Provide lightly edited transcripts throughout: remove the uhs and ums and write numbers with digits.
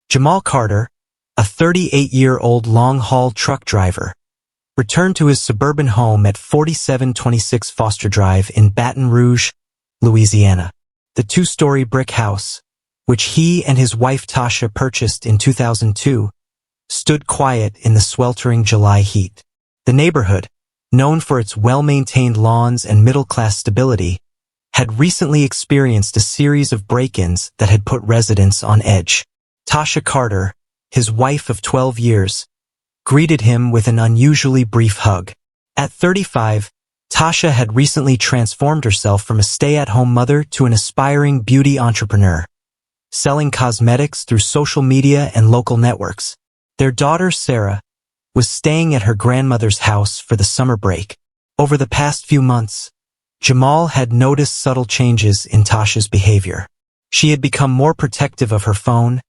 Jamal Carter, a 38-year-old long-haul truck driver, returned to his suburban home at 4726 Foster Drive in Baton Rouge, Louisiana. The two-story brick house, which he and his wife Tasha purchased in 2002, stood quiet in the sweltering July heat. The neighborhood, known for its well-maintained lawns and middle-class stability, had recently experienced a series of break-ins that had put residents on edge. Tasha Carter, his wife of 12 years, greeted him with an unusually brief hug. At 35, Tasha had recently transformed herself from a stay-at-home mother to an aspiring beauty entrepreneur, selling cosmetics through social media and local networks. Their daughter, Sarah, was staying at her grandmother's house for the summer break. Over the past few months, Jamal had noticed subtle changes in Tasha's behavior. She had become more protective of her phone,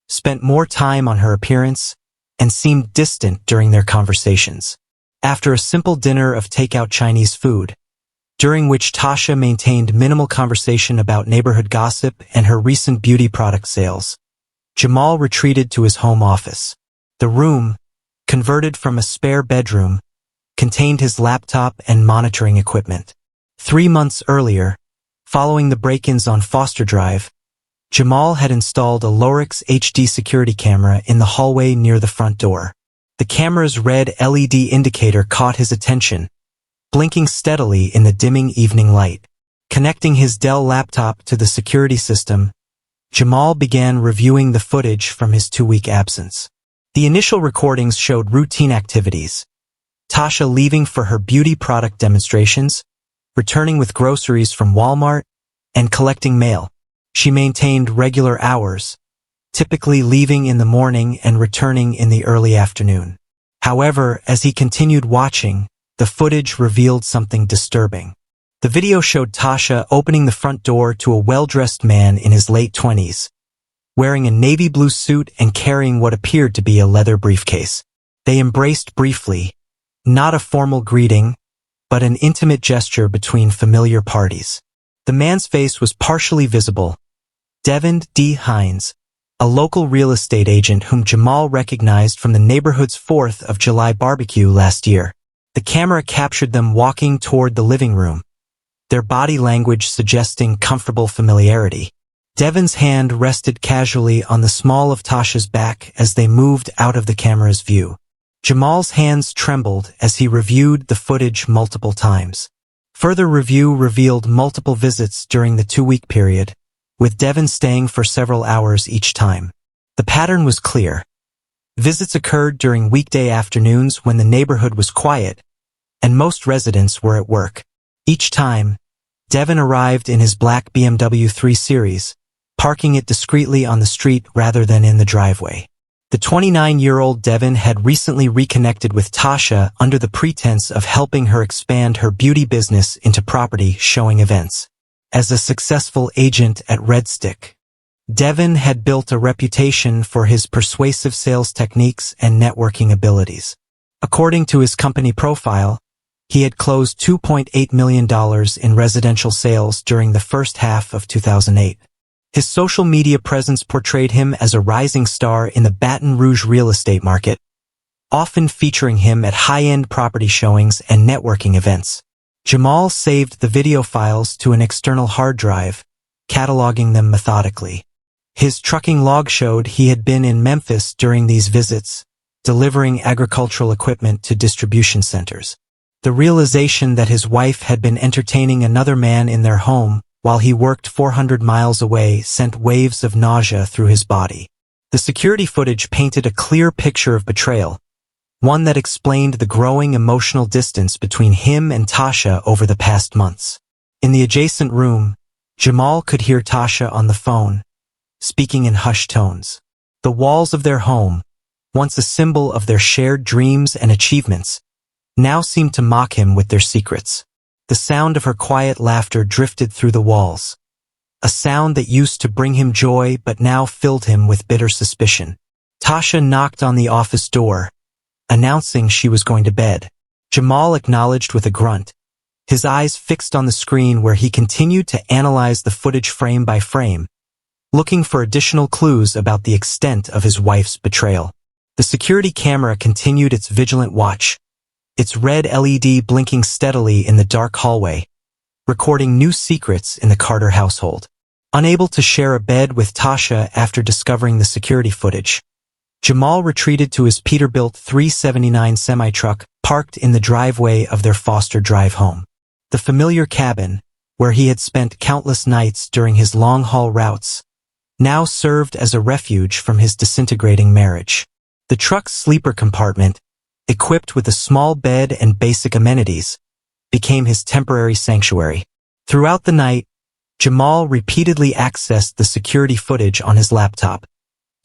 spent more time on her appearance, and seemed distant during their conversations. After a simple dinner of takeout Chinese food, during which Tasha maintained minimal conversation about neighborhood gossip and her recent beauty product sales, Jamal retreated to his home office. The room, converted from a spare bedroom, contained his laptop and monitoring equipment. 3 months earlier, following the break-ins on Foster Drive, Jamal had installed a Lorix HD security camera in the hallway near the front door. The camera's red LED indicator caught his attention, blinking steadily in the dimming evening light. Connecting his Dell laptop to the security system, Jamal began reviewing the footage from his 2-week absence. The initial recordings showed routine activities: Tasha leaving for her beauty product demonstrations, returning with groceries from Walmart, and collecting mail. She maintained regular hours, typically leaving in the morning and returning in the early afternoon. However, as he continued watching, the footage revealed something disturbing. The video showed Tasha opening the front door to a well-dressed man in his late 20s, wearing a navy blue suit and carrying what appeared to be a leather briefcase. They embraced briefly, not a formal greeting, but an intimate gesture between familiar parties. The man's face was partially visible. Devin D. Hines, a local real estate agent whom Jamal recognized from the neighborhood's 4th of July barbecue last year. The camera captured them walking toward the living room, their body language suggesting comfortable familiarity. Devin's hand rested casually on the small of Tasha's back as they moved out of the camera's view. Jamal's hands trembled as he reviewed the footage multiple times. Further review revealed multiple visits during the 2-week period, with Devin staying for several hours each time. The pattern was clear. Visits occurred during weekday afternoons when the neighborhood was quiet, and most residents were at work. Each time, Devin arrived in his black BMW 3 Series, parking it discreetly on the street rather than in the driveway. The 29-year-old Devin had recently reconnected with Tasha under the pretense of helping her expand her beauty business into property showing events. As a successful agent at Red Stick, Devin had built a reputation for his persuasive sales techniques and networking abilities. According to his company profile, he had closed $2.8 million in residential sales during the first half of 2008. His social media presence portrayed him as a rising star in the Baton Rouge real estate market, often featuring him at high-end property showings and networking events. Jamal saved the video files to an external hard drive, cataloging them methodically. His trucking log showed he had been in Memphis during these visits, delivering agricultural equipment to distribution centers. The realization that his wife had been entertaining another man in their home while he worked 400 miles away sent waves of nausea through his body. The security footage painted a clear picture of betrayal, one that explained the growing emotional distance between him and Tasha over the past months. In the adjacent room, Jamal could hear Tasha on the phone, speaking in hushed tones. The walls of their home, once a symbol of their shared dreams and achievements, now seemed to mock him with their secrets. The sound of her quiet laughter drifted through the walls, a sound that used to bring him joy but now filled him with bitter suspicion. Tasha knocked on the office door, announcing she was going to bed. Jamal acknowledged with a grunt, his eyes fixed on the screen where he continued to analyze the footage frame by frame, looking for additional clues about the extent of his wife's betrayal. The security camera continued its vigilant watch, its red LED blinking steadily in the dark hallway, recording new secrets in the Carter household. Unable to share a bed with Tasha after discovering the security footage, Jamal retreated to his Peterbilt 379 semi-truck parked in the driveway of their Foster Drive home. The familiar cabin, where he had spent countless nights during his long-haul routes, now served as a refuge from his disintegrating marriage. The truck's sleeper compartment, equipped with a small bed and basic amenities, became his temporary sanctuary. Throughout the night, Jamal repeatedly accessed the security footage on his laptop,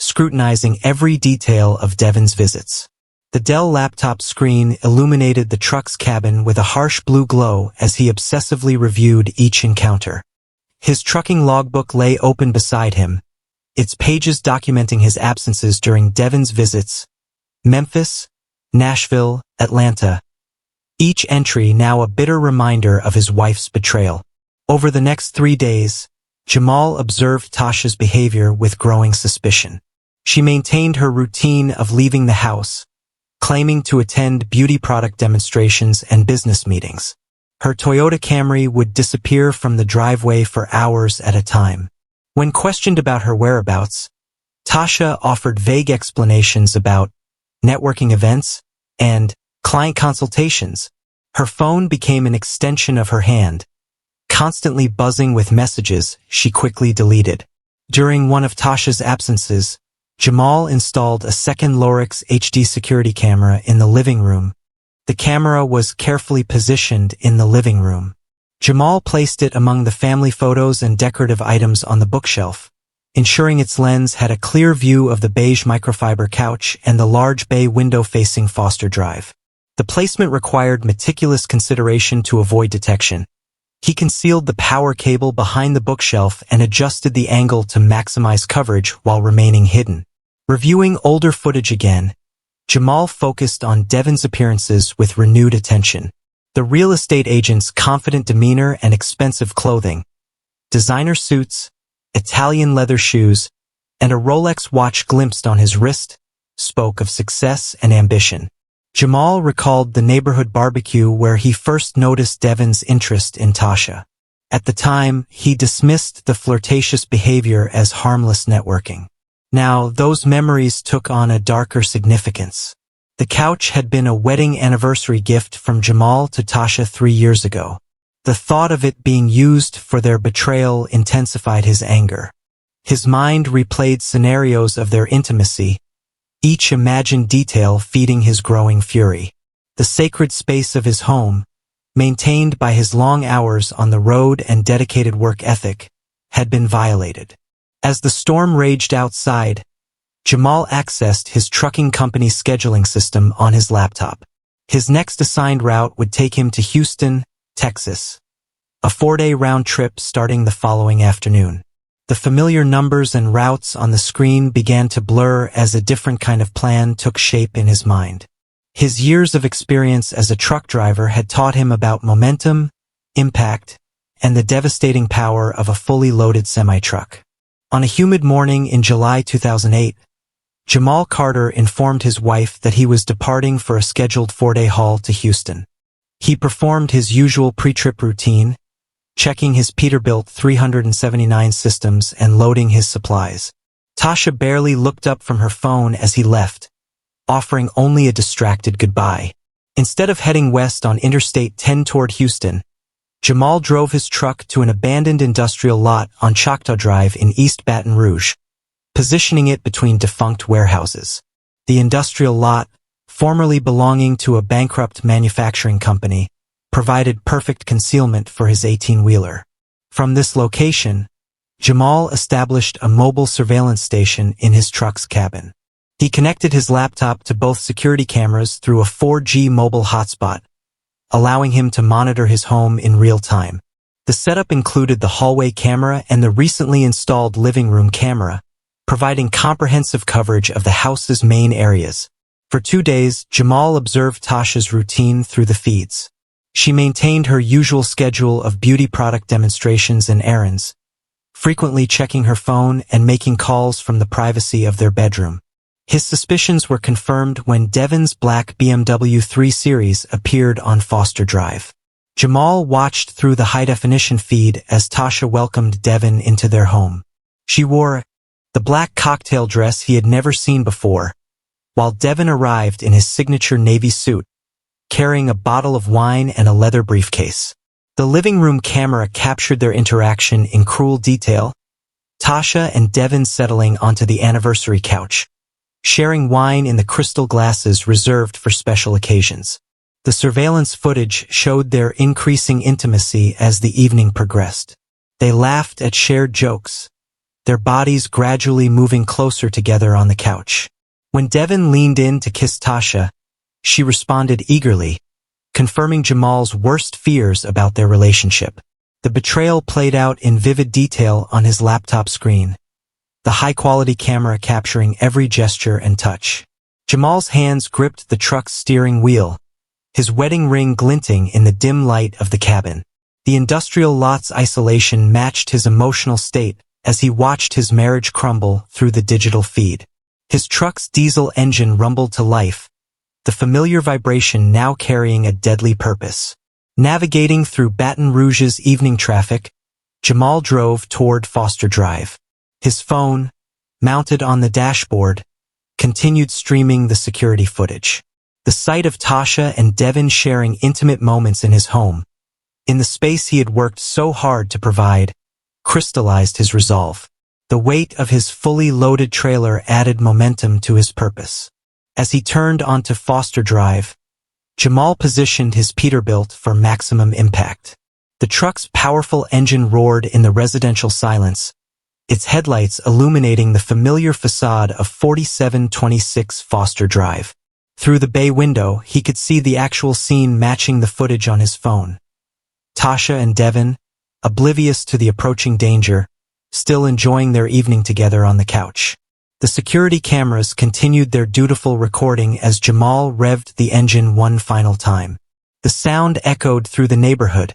scrutinizing every detail of Devon's visits. The Dell laptop screen illuminated the truck's cabin with a harsh blue glow as he obsessively reviewed each encounter. His trucking logbook lay open beside him, its pages documenting his absences during Devon's visits: Memphis, Nashville, Atlanta. Each entry now a bitter reminder of his wife's betrayal. Over the next 3 days, Jamal observed Tasha's behavior with growing suspicion. She maintained her routine of leaving the house, claiming to attend beauty product demonstrations and business meetings. Her Toyota Camry would disappear from the driveway for hours at a time. When questioned about her whereabouts, Tasha offered vague explanations about networking events and client consultations. Her phone became an extension of her hand, constantly buzzing with messages she quickly deleted. During one of Tasha's absences, Jamal installed a second Lorix HD security camera in the living room. The camera was carefully positioned in the living room. Jamal placed it among the family photos and decorative items on the bookshelf, ensuring its lens had a clear view of the beige microfiber couch and the large bay window facing Foster Drive. The placement required meticulous consideration to avoid detection. He concealed the power cable behind the bookshelf and adjusted the angle to maximize coverage while remaining hidden. Reviewing older footage again, Jamal focused on Devon's appearances with renewed attention. The real estate agent's confident demeanor and expensive clothing, designer suits, Italian leather shoes, and a Rolex watch glimpsed on his wrist, spoke of success and ambition. Jamal recalled the neighborhood barbecue where he first noticed Devon's interest in Tasha. At the time, he dismissed the flirtatious behavior as harmless networking. Now, those memories took on a darker significance. The couch had been a wedding anniversary gift from Jamal to Tasha 3 years ago. The thought of it being used for their betrayal intensified his anger. His mind replayed scenarios of their intimacy, each imagined detail feeding his growing fury. The sacred space of his home, maintained by his long hours on the road and dedicated work ethic, had been violated. As the storm raged outside, Jamal accessed his trucking company's scheduling system on his laptop. His next assigned route would take him to Houston, Texas, a 4-day round trip starting the following afternoon. The familiar numbers and routes on the screen began to blur as a different kind of plan took shape in his mind. His years of experience as a truck driver had taught him about momentum, impact, and the devastating power of a fully loaded semi-truck. On a humid morning in July 2008, Jamal Carter informed his wife that he was departing for a scheduled 4-day haul to Houston. He performed his usual pre-trip routine, checking his Peterbilt 379 systems and loading his supplies. Tasha barely looked up from her phone as he left, offering only a distracted goodbye. Instead of heading west on Interstate 10 toward Houston, Jamal drove his truck to an abandoned industrial lot on Choctaw Drive in East Baton Rouge, positioning it between defunct warehouses. The industrial lot, formerly belonging to a bankrupt manufacturing company, provided perfect concealment for his 18-wheeler. From this location, Jamal established a mobile surveillance station in his truck's cabin. He connected his laptop to both security cameras through a 4G mobile hotspot, allowing him to monitor his home in real time. The setup included the hallway camera and the recently installed living room camera, providing comprehensive coverage of the house's main areas. For 2 days, Jamal observed Tasha's routine through the feeds. She maintained her usual schedule of beauty product demonstrations and errands, frequently checking her phone and making calls from the privacy of their bedroom. His suspicions were confirmed when Devon's black BMW 3 Series appeared on Foster Drive. Jamal watched through the high-definition feed as Tasha welcomed Devon into their home. She wore the black cocktail dress he had never seen before, while Devon arrived in his signature navy suit, carrying a bottle of wine and a leather briefcase. The living room camera captured their interaction in cruel detail, Tasha and Devon settling onto the anniversary couch, sharing wine in the crystal glasses reserved for special occasions. The surveillance footage showed their increasing intimacy as the evening progressed. They laughed at shared jokes, their bodies gradually moving closer together on the couch. When Devon leaned in to kiss Tasha, she responded eagerly, confirming Jamal's worst fears about their relationship. The betrayal played out in vivid detail on his laptop screen, the high-quality camera capturing every gesture and touch. Jamal's hands gripped the truck's steering wheel, his wedding ring glinting in the dim light of the cabin. The industrial lot's isolation matched his emotional state as he watched his marriage crumble through the digital feed. His truck's diesel engine rumbled to life, the familiar vibration now carrying a deadly purpose. Navigating through Baton Rouge's evening traffic, Jamal drove toward Foster Drive. His phone, mounted on the dashboard, continued streaming the security footage. The sight of Tasha and Devon sharing intimate moments in his home, in the space he had worked so hard to provide, crystallized his resolve. The weight of his fully loaded trailer added momentum to his purpose. As he turned onto Foster Drive, Jamal positioned his Peterbilt for maximum impact. The truck's powerful engine roared in the residential silence, its headlights illuminating the familiar facade of 4726 Foster Drive. Through the bay window, he could see the actual scene matching the footage on his phone. Tasha and Devon, oblivious to the approaching danger, still enjoying their evening together on the couch. The security cameras continued their dutiful recording as Jamal revved the engine one final time. The sound echoed through the neighborhood,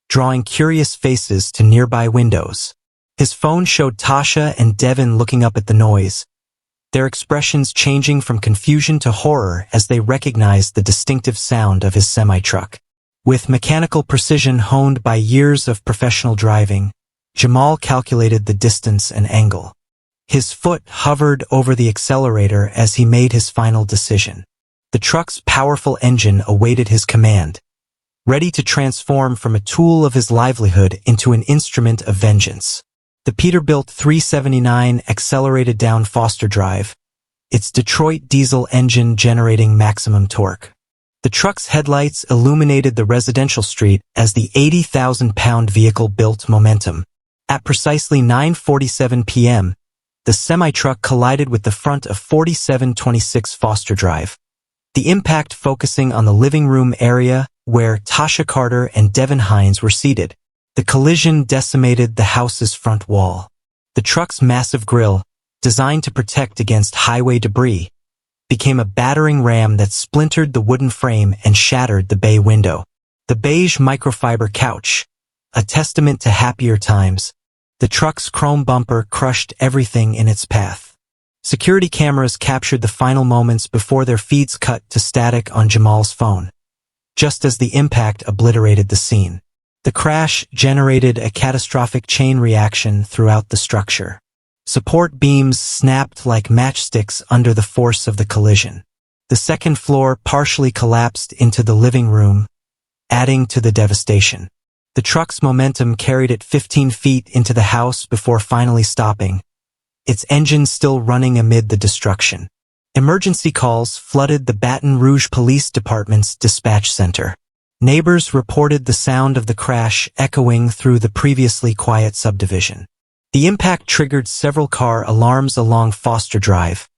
drawing curious faces to nearby windows. His phone showed Tasha and Devon looking up at the noise, their expressions changing from confusion to horror as they recognized the distinctive sound of his semi-truck. With mechanical precision honed by years of professional driving, Jamal calculated the distance and angle. His foot hovered over the accelerator as he made his final decision. The truck's powerful engine awaited his command, ready to transform from a tool of his livelihood into an instrument of vengeance. The Peterbilt 379 accelerated down Foster Drive, its Detroit diesel engine generating maximum torque. The truck's headlights illuminated the residential street as the 80,000-pound vehicle built momentum. At precisely 9:47 p.m., the semi-truck collided with the front of 4726 Foster Drive, the impact focusing on the living room area where Tasha Carter and Devon Hines were seated. The collision decimated the house's front wall. The truck's massive grille, designed to protect against highway debris, became a battering ram that splintered the wooden frame and shattered the bay window. The beige microfiber couch, a testament to happier times, the truck's chrome bumper crushed everything in its path. Security cameras captured the final moments before their feeds cut to static on Jamal's phone, just as the impact obliterated the scene. The crash generated a catastrophic chain reaction throughout the structure. Support beams snapped like matchsticks under the force of the collision. The second floor partially collapsed into the living room, adding to the devastation. The truck's momentum carried it 15 feet into the house before finally stopping, its engine still running amid the destruction. Emergency calls flooded the Baton Rouge Police Department's dispatch center. Neighbors reported the sound of the crash echoing through the previously quiet subdivision. The impact triggered several car alarms along Foster Drive,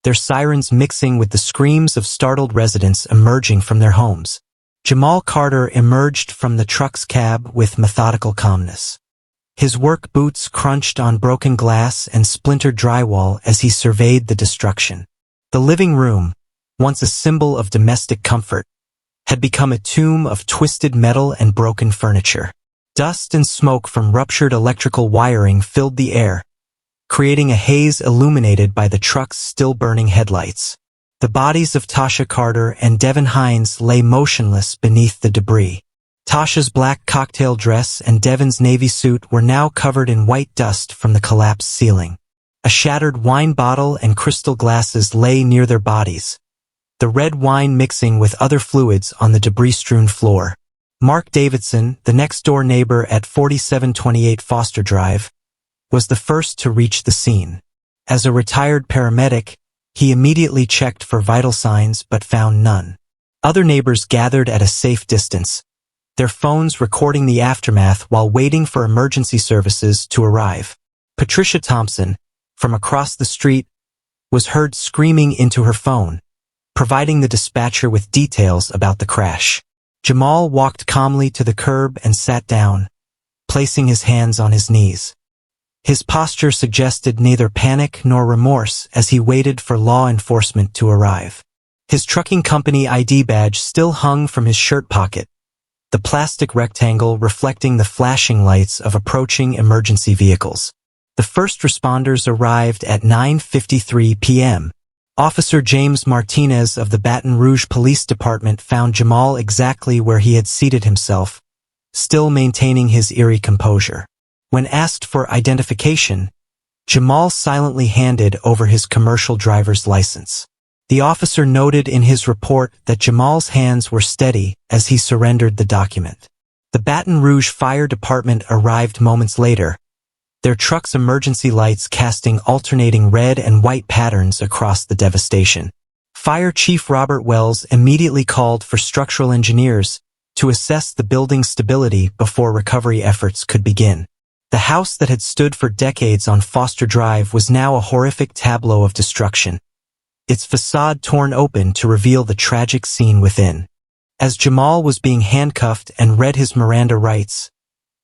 their sirens mixing with the screams of startled residents emerging from their homes. Jamal Carter emerged from the truck's cab with methodical calmness. His work boots crunched on broken glass and splintered drywall as he surveyed the destruction. The living room, once a symbol of domestic comfort, had become a tomb of twisted metal and broken furniture. Dust and smoke from ruptured electrical wiring filled the air, creating a haze illuminated by the truck's still-burning headlights. The bodies of Tasha Carter and Devin Hines lay motionless beneath the debris. Tasha's black cocktail dress and Devin's navy suit were now covered in white dust from the collapsed ceiling. A shattered wine bottle and crystal glasses lay near their bodies, the red wine mixing with other fluids on the debris-strewn floor. Mark Davidson, the next-door neighbor at 4728 Foster Drive, was the first to reach the scene. As a retired paramedic, he immediately checked for vital signs but found none. Other neighbors gathered at a safe distance, their phones recording the aftermath while waiting for emergency services to arrive. Patricia Thompson, from across the street, was heard screaming into her phone, providing the dispatcher with details about the crash. Jamal walked calmly to the curb and sat down, placing his hands on his knees. His posture suggested neither panic nor remorse as he waited for law enforcement to arrive. His trucking company ID badge still hung from his shirt pocket, the plastic rectangle reflecting the flashing lights of approaching emergency vehicles. The first responders arrived at 9:53 p.m. Officer James Martinez of the Baton Rouge Police Department found Jamal exactly where he had seated himself, still maintaining his eerie composure. When asked for identification, Jamal silently handed over his commercial driver's license. The officer noted in his report that Jamal's hands were steady as he surrendered the document. The Baton Rouge Fire Department arrived moments later, their truck's emergency lights casting alternating red and white patterns across the devastation. Fire Chief Robert Wells immediately called for structural engineers to assess the building's stability before recovery efforts could begin. The house that had stood for decades on Foster Drive was now a horrific tableau of destruction, its facade torn open to reveal the tragic scene within. As Jamal was being handcuffed and read his Miranda rights,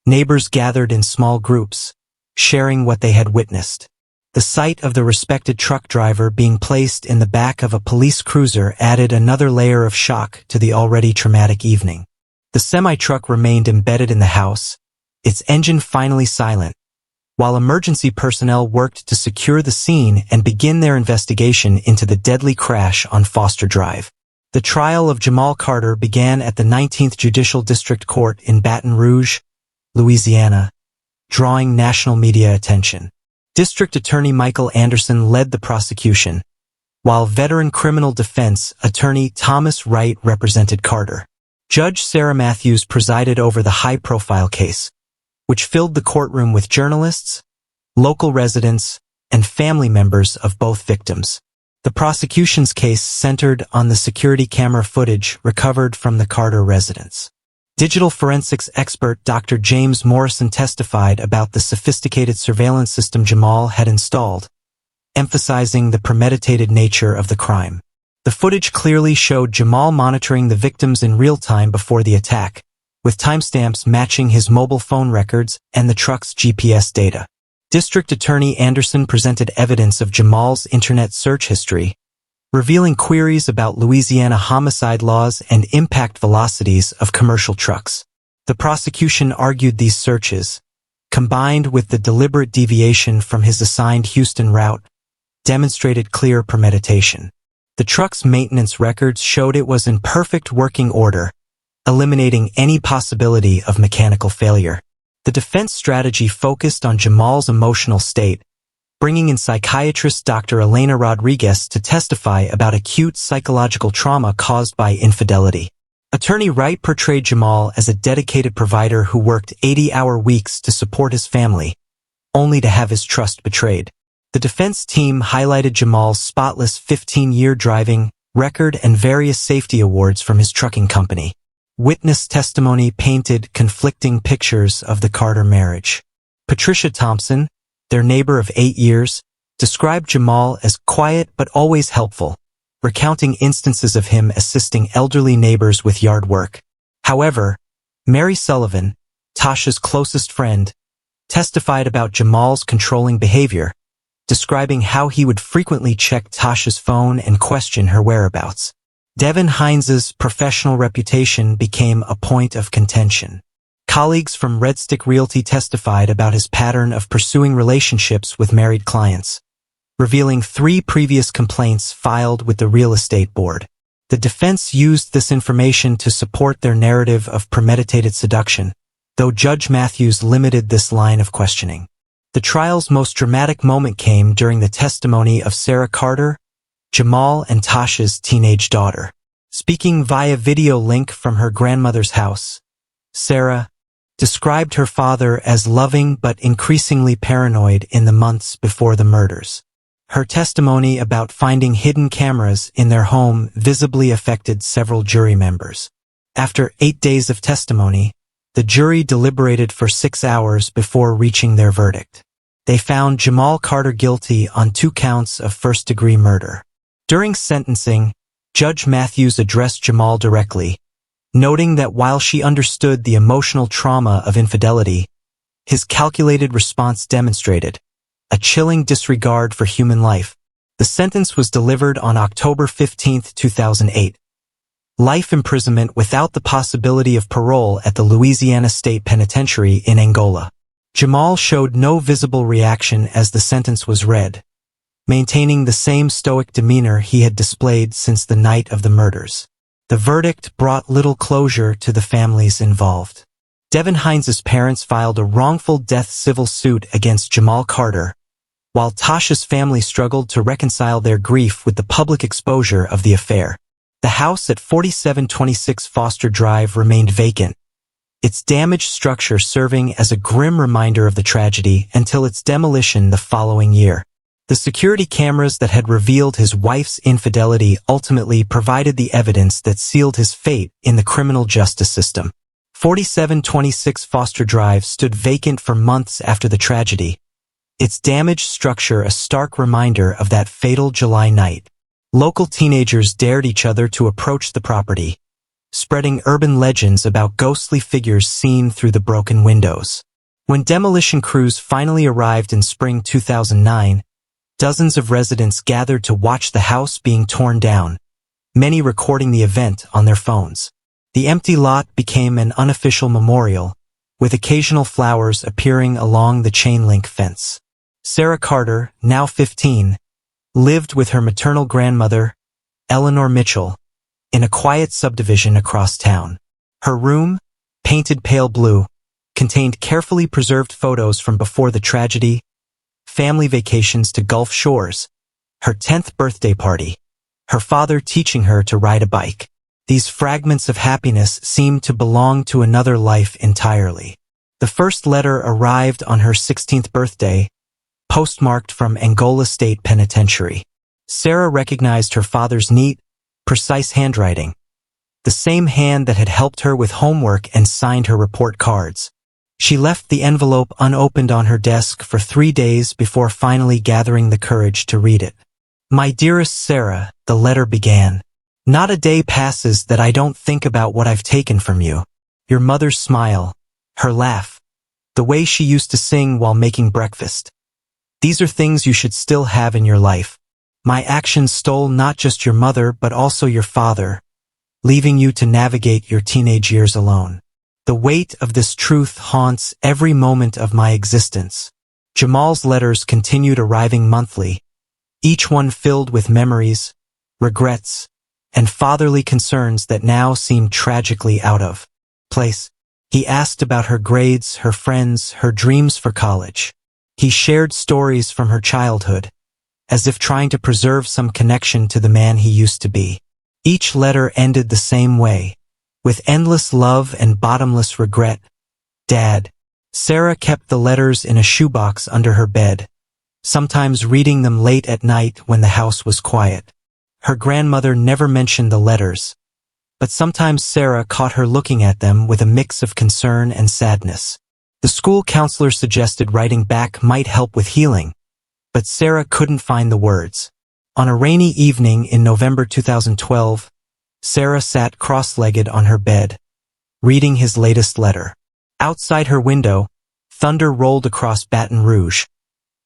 neighbors gathered in small groups, sharing what they had witnessed. The sight of the respected truck driver being placed in the back of a police cruiser added another layer of shock to the already traumatic evening. The semi-truck remained embedded in the house, its engine finally silent, while emergency personnel worked to secure the scene and begin their investigation into the deadly crash on Foster Drive. The trial of Jamal Carter began at the 19th Judicial District Court in Baton Rouge, Louisiana, drawing national media attention. District Attorney Michael Anderson led the prosecution, while veteran criminal defense attorney Thomas Wright represented Carter. Judge Sarah Matthews presided over the high-profile case, which filled the courtroom with journalists, local residents, and family members of both victims. The prosecution's case centered on the security camera footage recovered from the Carter residence. Digital forensics expert Dr. James Morrison testified about the sophisticated surveillance system Jamal had installed, emphasizing the premeditated nature of the crime. The footage clearly showed Jamal monitoring the victims in real time before the attack, with timestamps matching his mobile phone records and the truck's GPS data. District Attorney Anderson presented evidence of Jamal's internet search history, revealing queries about Louisiana homicide laws and impact velocities of commercial trucks. The prosecution argued these searches, combined with the deliberate deviation from his assigned Houston route, demonstrated clear premeditation. The truck's maintenance records showed it was in perfect working order, eliminating any possibility of mechanical failure. The defense strategy focused on Jamal's emotional state, bringing in psychiatrist Dr. Elena Rodriguez to testify about acute psychological trauma caused by infidelity. Attorney Wright portrayed Jamal as a dedicated provider who worked 80-hour weeks to support his family, only to have his trust betrayed. The defense team highlighted Jamal's spotless 15-year driving record and various safety awards from his trucking company. Witness testimony painted conflicting pictures of the Carter marriage. Patricia Thompson, their neighbor of 8 years, described Jamal as quiet but always helpful, recounting instances of him assisting elderly neighbors with yard work. However, Mary Sullivan, Tasha's closest friend, testified about Jamal's controlling behavior, describing how he would frequently check Tasha's phone and question her whereabouts. Devin Hines's professional reputation became a point of contention. Colleagues from Red Stick Realty testified about his pattern of pursuing relationships with married clients, revealing 3 previous complaints filed with the real estate board. The defense used this information to support their narrative of premeditated seduction, though Judge Matthews limited this line of questioning. The trial's most dramatic moment came during the testimony of Sarah Carter, Jamal and Tasha's teenage daughter. Speaking via video link from her grandmother's house, Sarah described her father as loving but increasingly paranoid in the months before the murders. Her testimony about finding hidden cameras in their home visibly affected several jury members. After 8 days of testimony, the jury deliberated for 6 hours before reaching their verdict. They found Jamal Carter guilty on 2 counts of first-degree murder. During sentencing, Judge Matthews addressed Jamal directly, noting that while she understood the emotional trauma of infidelity, his calculated response demonstrated a chilling disregard for human life. The sentence was delivered on October 15, 2008. Life imprisonment without the possibility of parole at the Louisiana State Penitentiary in Angola. Jamal showed no visible reaction as the sentence was read, maintaining the same stoic demeanor he had displayed since the night of the murders. The verdict brought little closure to the families involved. Devin Hines' parents filed a wrongful death civil suit against Jamal Carter, while Tasha's family struggled to reconcile their grief with the public exposure of the affair. The house at 4726 Foster Drive remained vacant, its damaged structure serving as a grim reminder of the tragedy until its demolition the following year. The security cameras that had revealed his wife's infidelity ultimately provided the evidence that sealed his fate in the criminal justice system. 4726 Foster Drive stood vacant for months after the tragedy, its damaged structure a stark reminder of that fatal July night. Local teenagers dared each other to approach the property, spreading urban legends about ghostly figures seen through the broken windows. When demolition crews finally arrived in spring 2009, dozens of residents gathered to watch the house being torn down, many recording the event on their phones. The empty lot became an unofficial memorial, with occasional flowers appearing along the chain-link fence. Sarah Carter, now 15, lived with her maternal grandmother, Eleanor Mitchell, in a quiet subdivision across town. Her room, painted pale blue, contained carefully preserved photos from before the tragedy, family vacations to Gulf Shores, her 10th birthday party, her father teaching her to ride a bike. These fragments of happiness seemed to belong to another life entirely. The first letter arrived on her 16th birthday, postmarked from Angola State Penitentiary. Sarah recognized her father's neat, precise handwriting, the same hand that had helped her with homework and signed her report cards. She left the envelope unopened on her desk for 3 days before finally gathering the courage to read it. "My dearest Sarah," the letter began, "not a day passes that I don't think about what I've taken from you. Your mother's smile, her laugh, the way she used to sing while making breakfast. These are things you should still have in your life. My actions stole not just your mother but also your father, leaving you to navigate your teenage years alone. The weight of this truth haunts every moment of my existence." Jamal's letters continued arriving monthly, each one filled with memories, regrets, and fatherly concerns that now seemed tragically out of place. He asked about her grades, her friends, her dreams for college. He shared stories from her childhood, as if trying to preserve some connection to the man he used to be. Each letter ended the same way, with endless love and bottomless regret. "Dad." Sarah kept the letters in a shoebox under her bed, sometimes reading them late at night when the house was quiet. Her grandmother never mentioned the letters, but sometimes Sarah caught her looking at them with a mix of concern and sadness. The school counselor suggested writing back might help with healing, but Sarah couldn't find the words. On a rainy evening in November 2012, Sarah sat cross-legged on her bed, reading his latest letter. Outside her window, thunder rolled across Baton Rouge,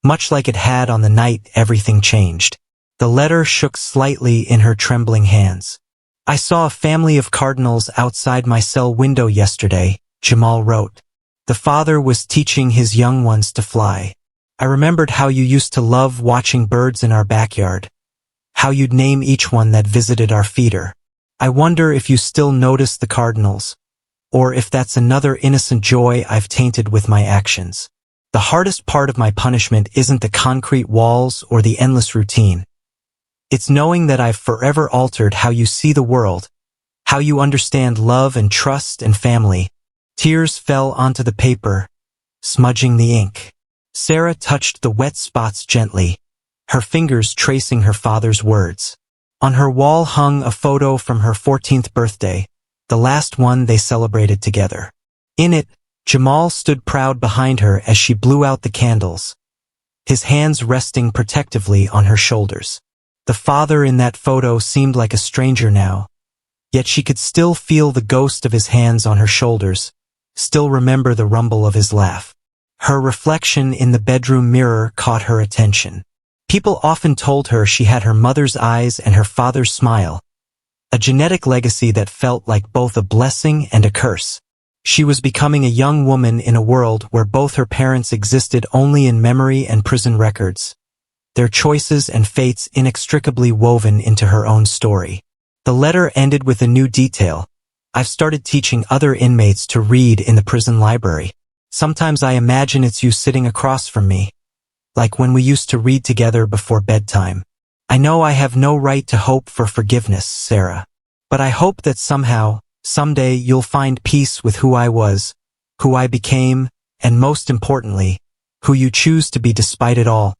much like it had on the night everything changed. The letter shook slightly in her trembling hands. "I saw a family of cardinals outside my cell window yesterday," Jamal wrote. The father was teaching his young ones to fly. I remembered how you used to love watching birds in our backyard, how you'd name each one that visited our feeder. I wonder if you still notice the cardinals, or if that's another innocent joy I've tainted with my actions. The hardest part of my punishment isn't the concrete walls or the endless routine. It's knowing that I've forever altered how you see the world, how you understand love and trust and family. Tears fell onto the paper, smudging the ink. Sarah touched the wet spots gently, her fingers tracing her father's words. On her wall hung a photo from her 14th birthday, the last one they celebrated together. In it, Jamal stood proud behind her as she blew out the candles, his hands resting protectively on her shoulders. The father in that photo seemed like a stranger now, yet she could still feel the ghost of his hands on her shoulders, still remember the rumble of his laugh. Her reflection in the bedroom mirror caught her attention. People often told her she had her mother's eyes and her father's smile, a genetic legacy that felt like both a blessing and a curse. She was becoming a young woman in a world where both her parents existed only in memory and prison records, their choices and fates inextricably woven into her own story. The letter ended with a new detail. I've started teaching other inmates to read in the prison library. Sometimes I imagine it's you sitting across from me, like when we used to read together before bedtime. I know I have no right to hope for forgiveness, Sarah, but I hope that somehow, someday you'll find peace with who I was, who I became, and most importantly, who you choose to be despite it all.